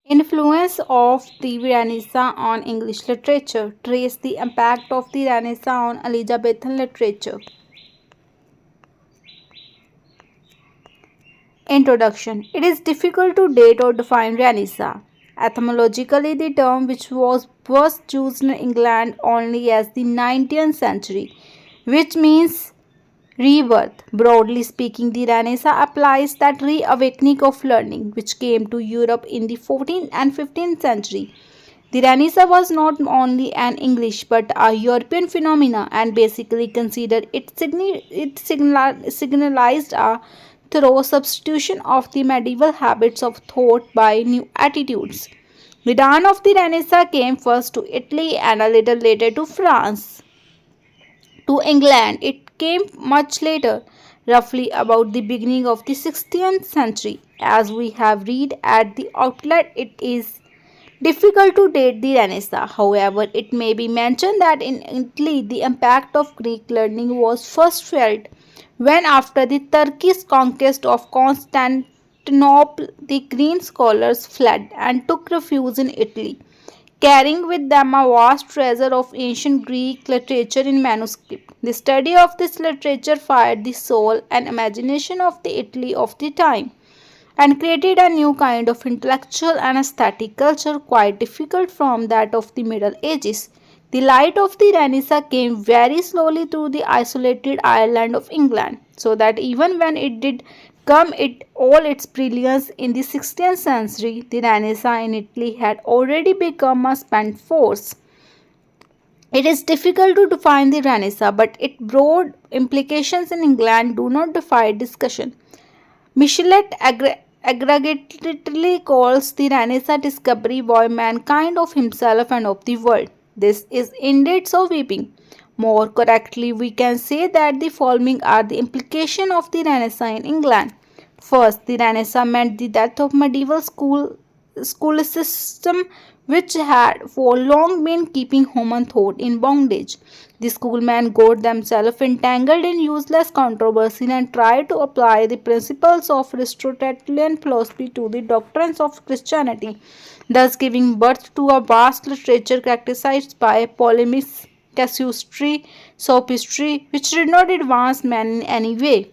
Influence of the Renaissance on English literature. Trace the impact of the Renaissance on Elizabethan literature. Introduction. It is difficult to date or define Renaissance. Etymologically, the term, which was first used in England only as the 19th century, which means rebirth. Broadly speaking, the Renaissance applies that reawakening of learning which came to Europe in the 14th and 15th century. The Renaissance was not only an English but a European phenomenon and basically considered signalized a thorough substitution of the medieval habits of thought by new attitudes. The dawn of the Renaissance came first to Italy and a little later to France. To England, it came much later, roughly about the beginning of the 16th century. As we have read at the outlet, it is difficult to date the Renaissance. However, it may be mentioned that in Italy, the impact of Greek learning was first felt when, after the Turkish conquest of Constantinople, the Greek scholars fled and took refuge in Italy, carrying with them a vast treasure of ancient Greek literature in manuscript. The study of this literature fired the soul and imagination of the Italy of the time and created a new kind of intellectual and aesthetic culture quite difficult from that of the Middle Ages. The light of the Renaissance came very slowly through the isolated island of England, so that even when it did come it all its brilliance in the 16th century, the Renaissance in Italy had already become a spent force. It is difficult to define the Renaissance, but its broad implications in England do not defy discussion. Michelet aggregatedly calls the Renaissance discovery by mankind of himself and of the world. This is indeed so weeping. More correctly, we can say that the following are the implications of the Renaissance in England. First, the Renaissance meant the death of medieval school system which had for long been keeping human thought in bondage. The schoolmen got themselves entangled in useless controversy and tried to apply the principles of Aristotelian philosophy to the doctrines of Christianity, thus giving birth to a vast literature characterized by polemics, casuistry, sophistry, which did not advance man in any way.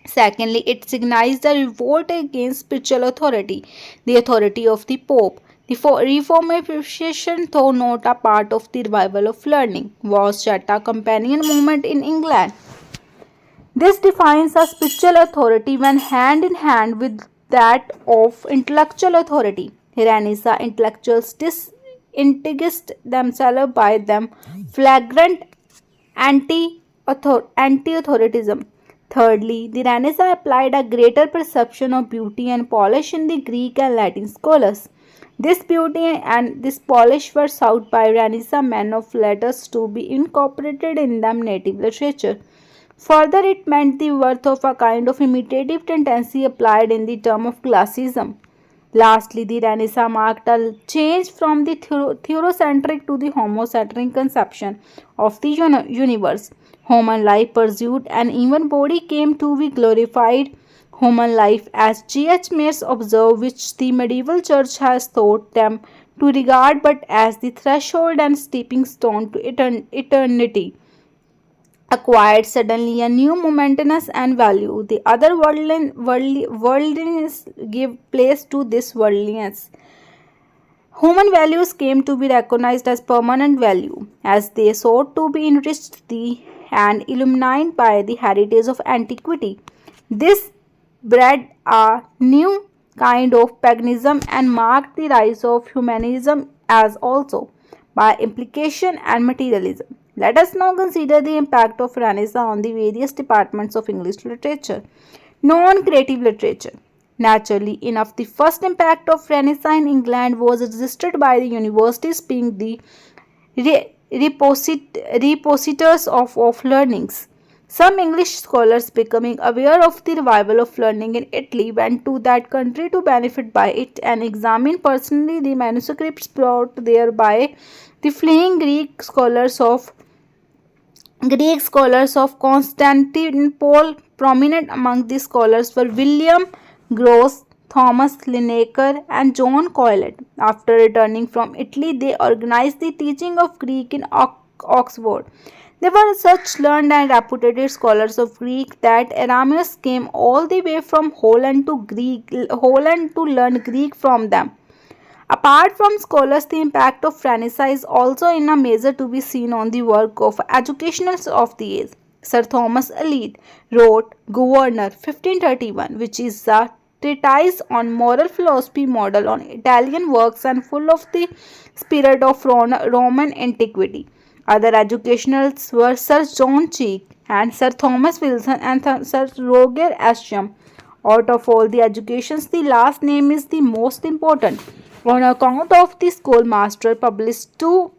Secondly, it signalized a revolt against spiritual authority, the authority of the Pope. The Reformation, though not a part of the revival of learning, was yet a companion movement in England. This defines a spiritual authority when hand in hand with that of intellectual authority. Renaissance intellectuals distinguished themselves by them flagrant anti-authoritism. Thirdly, the Renaissance applied a greater perception of beauty and polish in the Greek and Latin scholars. This beauty and this polish were sought by Renaissance men of letters to be incorporated in their native literature. Further, it meant the worth of a kind of imitative tendency applied in the term of classicism. Lastly, the Renaissance marked a change from the theocentric to the homocentric conception of the universe. Human life pursued and even body came to be glorified. Human life, as G.H. Mears observed, which the medieval church has taught them to regard but as the threshold and stepping stone to eternity, acquired suddenly a new momentous and value. The other worldliness gave place to this worldliness. Human values came to be recognized as permanent value, as they sought to be enriched and illumined by the heritage of antiquity. This bred a new kind of paganism and marked the rise of humanism as also, by implication, and materialism. Let us now consider the impact of Renaissance on the various departments of English literature. Non-creative literature. Naturally enough, the first impact of Renaissance in England was resisted by the universities being the repositors of learnings. Some English scholars, becoming aware of the revival of learning in Italy, went to that country to benefit by it and examine personally the manuscripts brought there by the fleeing Greek scholars of Constantinople. Prominent among these scholars were William Gross Thomas Linacre, and John Coelet. After returning from Italy, they organized the teaching of Greek in Oxford. They were such learned and reputed scholars of Greek that Erasmus came all the way from Holland to learn Greek from them. Apart from scholars, the impact of Renaissance is also in a measure to be seen on the work of educationalists of the age. Sir Thomas Elyot wrote Governor 1531, which is a treatise on moral philosophy model on Italian works and full of the spirit of Roman antiquity. Other educationalists were Sir John Cheek and Sir Thomas Wilson and Sir Roger Ascham. Out of all the educations, the last name is the most important. On account of the schoolmaster published 2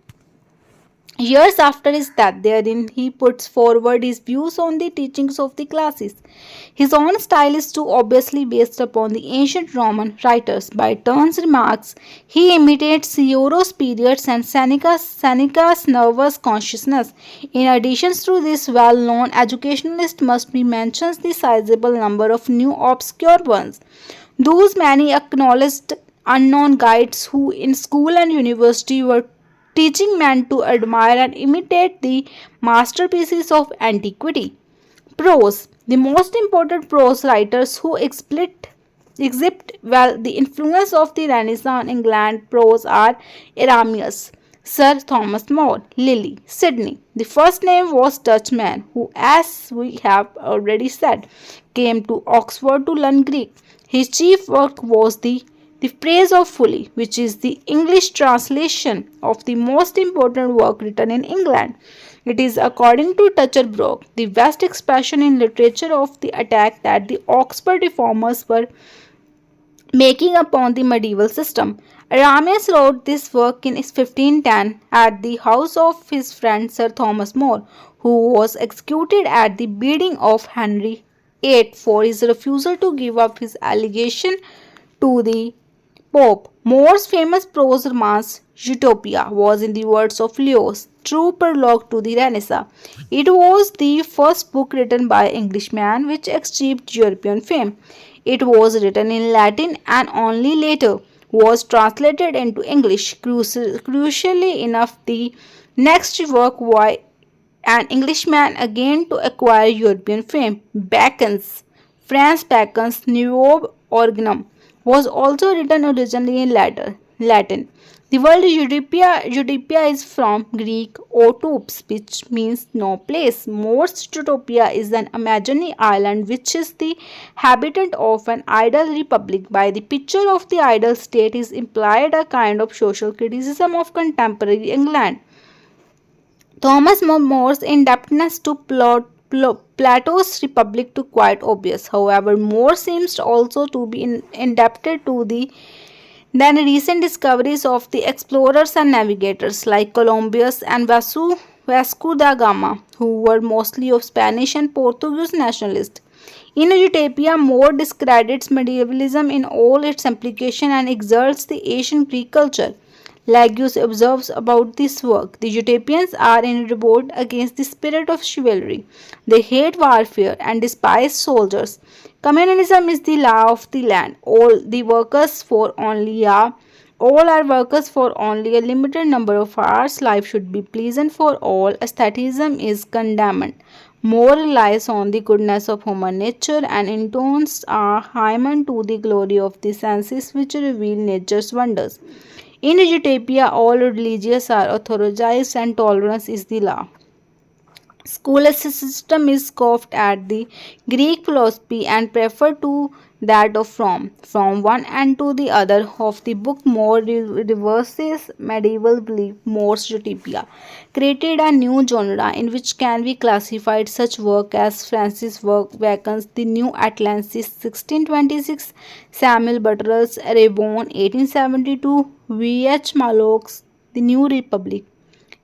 years after his death, therein he puts forward his views on the teachings of the classes. His own style is too obviously based upon the ancient Roman writers. By turns remarks, he imitates Euro's periods and Seneca's nervous consciousness. In addition to this well-known educationalist must be mentioned the sizable number of new obscure ones. Those many acknowledged unknown guides who in school and university were teaching men to admire and imitate the masterpieces of antiquity. Prose. The most important prose writers who exhibit well the influence of the Renaissance in England prose are Erasmus, Sir Thomas More, Lilly, Sidney. The first name was Dutchman who, as we have already said, came to Oxford to learn Greek. His chief work was the Praise of Folly, which is the English translation of the most important work written in England. It is, according to Toucher-Brock, the best expression in literature of the attack that the Oxford reformers were making upon the medieval system. Erasmus wrote this work in 1510 at the house of his friend Sir Thomas More, who was executed at the bidding of Henry VIII for his refusal to give up his allegation to the Pope. More's famous prose romance, Utopia, was, in the words of Lewis, true prologue to the Renaissance. It was the first book written by an Englishman which achieved European fame. It was written in Latin and only later was translated into English. Crucially enough, the next work by an Englishman again to acquire European fame, Franz Bacon's Nouveau Organum, was also written originally in Latin. The word Utopia is from Greek "otopes", which means no place. More's Utopia is an imaginary island which is the habitant of an ideal republic. By the picture of the ideal state is implied a kind of social criticism of contemporary England. Thomas More's indebtedness to Plato's Republic to quite obvious. However, More seems also to be indebted to the then recent discoveries of the explorers and navigators like Columbus and Vasco da Gama, who were mostly of Spanish and Portuguese nationalists. In Utopia, More discredits medievalism in all its implications and exalts the ancient Greek culture. Laguius observes about this work, the Utopians are in revolt against the spirit of chivalry. They hate warfare and despise soldiers. Communalism is the law of the land. All are workers for only a limited number of hours. Life should be pleasant for all. Aestheticism is condemned. More relies on the goodness of human nature and intones a hymen to the glory of the senses which reveal nature's wonders. In Utopia, all religions are authorized and tolerance is the law. Scholastic system is scoffed at the Greek philosophy and preferred to that of Rome. From one end to the other of the book, More reverses medieval belief. More's Utopia created a new genre in which can be classified such work as Francis Bacon's The New Atlantis 1626, Samuel Butler's Reborn 1872, V. H. Mallock's The New Republic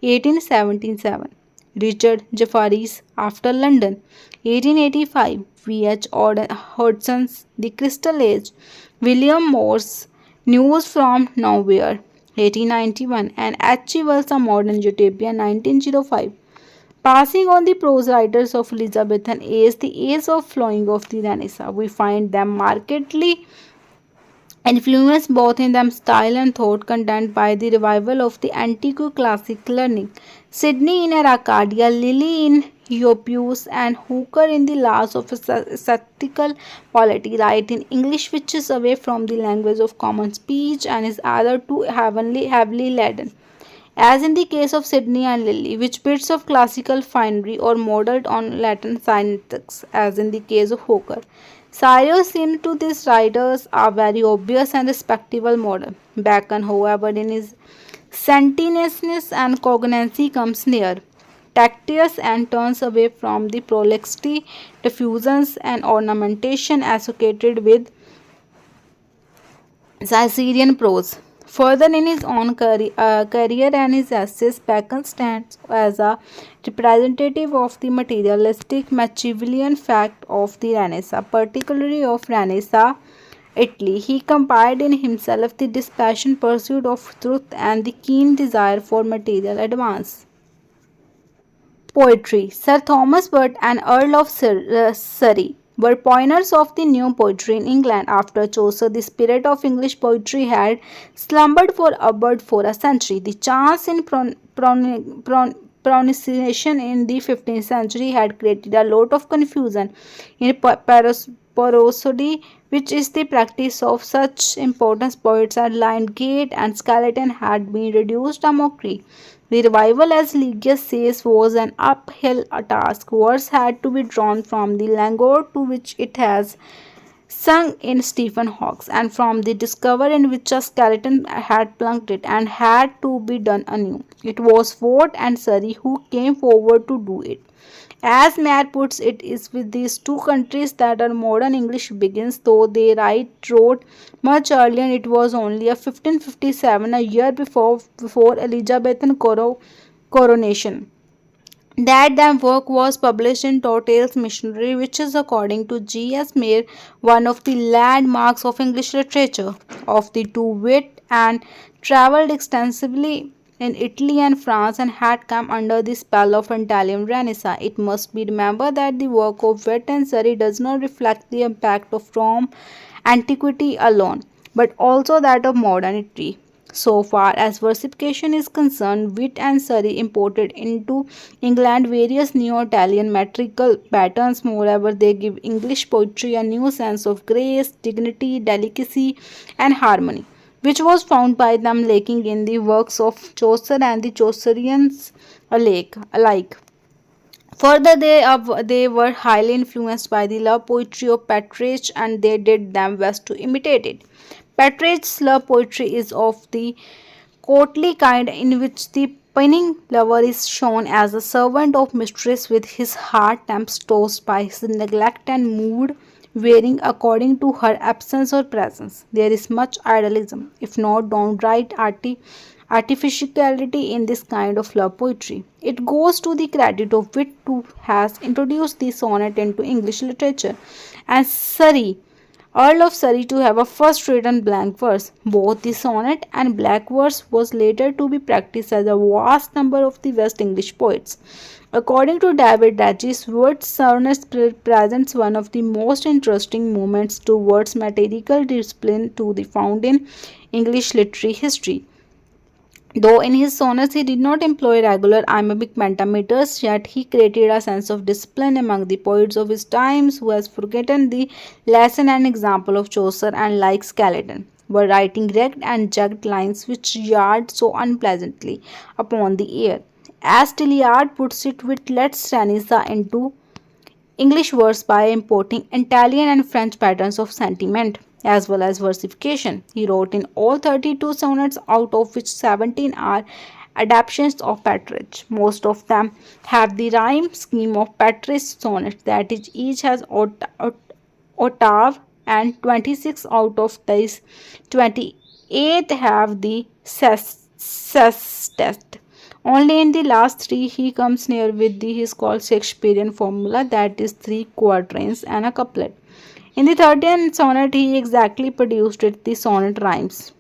1877, Richard Jefferies After London 1885, V. H. Hodson's The Crystal Age, William Morris News from Nowhere 1891, and H. G. Wells A Modern Utopia 1905. Passing on the prose writers of Elizabethan age, the age of flowing of the Renaissance, we find them markedly influenced both in them style and thought content by the revival of the antique classic learning. Sidney in Arcadia, Lily in Hippias, and Hooker in the Laws of Ascetical Polity write in English which is away from the language of common speech and is either too heavily laden. As in the case of Sidney and Lily, which bits of classical finery or modelled on Latin syntax, as in the case of Hooker. Cyrus seems to these writers are very obvious and respectable model. Bacon, however, in his sententiousness and cogency comes near. Tactious and turns away from the prolixity, diffusions, and ornamentation associated with Caesarean prose. Further, in his own career and his essays, Bacon stands as a representative of the materialistic Machiavellian fact of the Renaissance, particularly of Renaissance Italy. He combined in himself the dispassionate pursuit of truth and the keen desire for material advance. Poetry. Sir Thomas Burt and Earl of Surrey were pioneers of the new poetry in England. After Chaucer, the spirit of English poetry had slumbered for upward for a century. The chance in pronunciation in the 15th century had created a lot of confusion in prosody, which is the practice of such important poets as Lyndgate and Skeleton, had been reduced a mockery. The revival, as Ligius says, was an uphill task. Words had to be drawn from the language to which it has sung in Stephen Hawks, and from the discover in which a skeleton had plunked it, and had to be done anew. It was Ford and Surrey who came forward to do it. As Mayer puts it, is with these two countries that our modern English begins, though they wrote much earlier. It was only a 1557, a year before Elizabethan coronation, that their work was published in Tortell's Missionary, which is, according to G.S. Mayer, one of the landmarks of English literature. Of the two, wit and travelled extensively in Italy and France and had come under the spell of Italian Renaissance. It must be remembered that the work of Wit and Surrey does not reflect the impact of Rome antiquity alone, but also that of modernity. So far as versification is concerned, Wit and Surrey imported into England various Neo-Italian metrical patterns. Moreover, they give English poetry a new sense of grace, dignity, delicacy, and harmony, which was found by them lacking in the works of Chaucer and the Chaucerians alike. Further, they were highly influenced by the love poetry of Partridge, and they did them best to imitate it. Partridge's love poetry is of the courtly kind, in which the pinning lover is shown as a servant of mistress, with his heart tossed by his neglect and mood varying according to her absence or presence. There is much idealism, if not downright artificiality, in this kind of love poetry. It goes to the credit of Wit, who has introduced the sonnet into English literature, and Surrey, Earl of Surrey, to have a first written blank verse. Both the sonnet and blank verse was later to be practiced as a vast number of the West English poets. According to David Regis, Wood's sonnet presents one of the most interesting movements towards mathematical discipline to be found in English literary history. Though in his sonnets he did not employ regular iambic pentameters, yet he created a sense of discipline among the poets of his times, who has forgotten the lesson and example of Chaucer and, like Skeleton, were writing wrecked and jagged lines which jarred so unpleasantly upon the ear. As Tilliard puts it, Wit lets Renaissance into English verse by importing Italian and French patterns of sentiment as well as versification. He wrote in all 32 sonnets, out of which 17 are adaptations of Partridge. Most of them have the rhyme scheme of Partridge's sonnets, that is, each has octave, and 26 out of these 28 have the sestet. Only in the last three he comes near with the his called Shakespearean formula, that is 3 quatrains and a couplet. In the 13th sonnet he exactly produced it, the sonnet rhymes.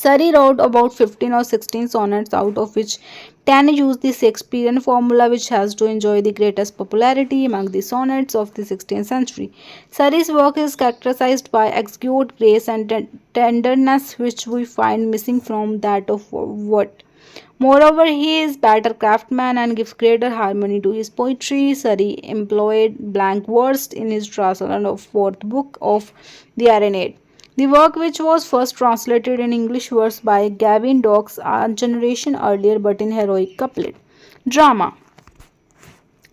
Surrey wrote about 15 or 16 sonnets, out of which 10 use the Shakespearean formula, which has to enjoy the greatest popularity among the sonnets of the 16th century. Surrey's work is characterized by exquisite grace and tenderness, which we find missing from that of Watt. Moreover, he is better craftsman and gives greater harmony to his poetry. Surrey employed blank verse in his translation of fourth book of the Aeneid. The work, which was first translated in English verse by Gavin Docks a generation earlier but in heroic couplet. Drama.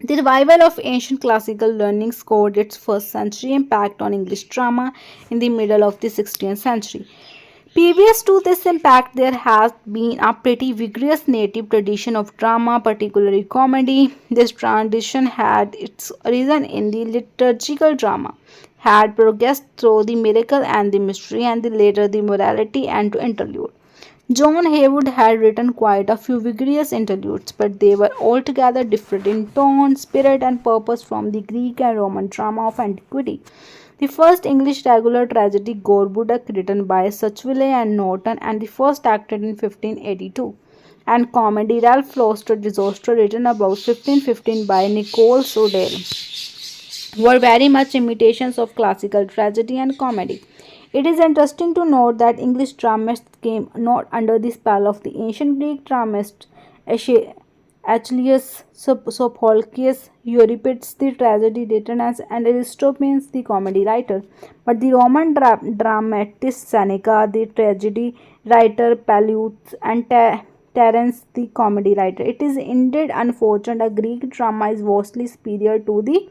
The revival of ancient classical learning scored its first century impact on English drama in the middle of the 16th century. Previous to this impact, there has been a pretty vigorous native tradition of drama, particularly comedy. This tradition had its origin in the liturgical drama, had progressed through the miracle and the mystery, and the later the morality and to interlude. John Haywood had written quite a few vigorous interludes, but they were altogether different in tone, spirit, and purpose from the Greek and Roman drama of antiquity. The first English regular tragedy, Gorboduc, written by Sacheverell and Norton, and the first acted in 1582, and comedy, Ralph Lauster Disaster, written about 1515 by Nicole Sodell, were very much imitations of classical tragedy and comedy. It is interesting to note that English dramatists came not under the spell of the ancient Greek dramatists Achilles, Sophocles, Euripides, the tragedy writer, and Aristophanes, the comedy writer, but the Roman dramatist Seneca, the tragedy writer, Plautus, and Terence, the comedy writer. It is indeed unfortunate a Greek drama is vastly superior to the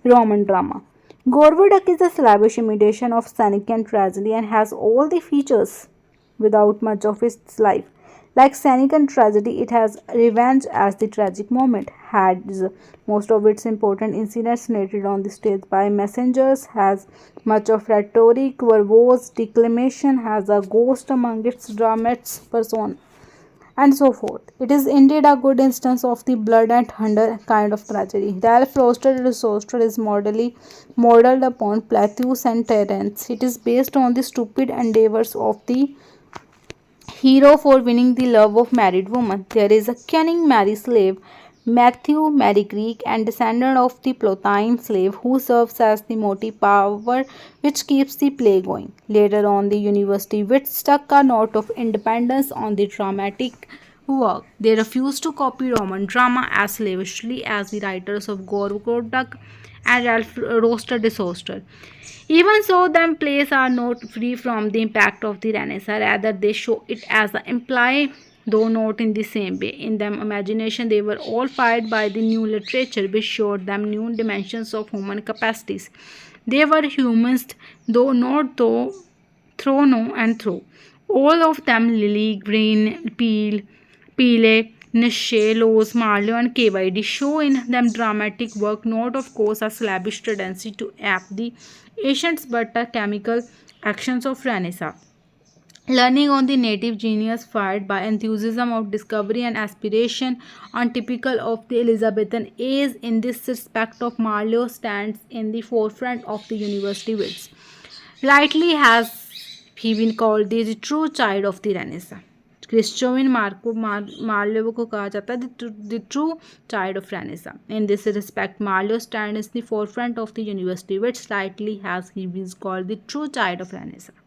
Roman drama. Gorboduc is a slavish imitation of Senecan tragedy and has all the features without much of its life. Like Senecan tragedy, it has revenge as the tragic moment, has most of its important incidents narrated on the stage by messengers, has much of rhetoric, verbose declamation, has a ghost among its dramatists' persona, and so forth. It is indeed a good instance of the blood and thunder kind of tragedy. Ralph Lauster Disaster is modeled upon Plautus and Terence. It is based on the stupid endeavors of the hero for winning the love of married woman. There is a cunning married slave, Matthew Mary Greek, and descendant of the Plotine slave, who serves as the motive power which keeps the play going. Later on, the university wits stuck a note of independence on the dramatic work. They refused to copy Roman drama as slavishly as the writers of Gorboduc and Ralph Roaster Disaster. Even so, them plays are not free from the impact of the Renaissance. Rather, they show it as an imply, though not in the same way. In their imagination, they were all fired by the new literature, which showed them new dimensions of human capacities. They were humanist, though not through no and through. All of them, Lily, Green, Pele, Nietzsche, Lowe's, Marlowe, and KYD, show in them dramatic work, not of course a slavish tendency to ape the ancients, but the chemical actions of Renaissance. Learning on the native genius fired by enthusiasm of discovery and aspiration, untypical of the Elizabethan age. In this respect of Marlowe stands in the forefront of the university wits. Rightly has he been called the true child of the Renaissance. Christopher Marlowe को कहा जाता है the true child of Renaissance. In this respect, Marlowe stands in the forefront of the university, which slightly has he been called the true child of Renaissance.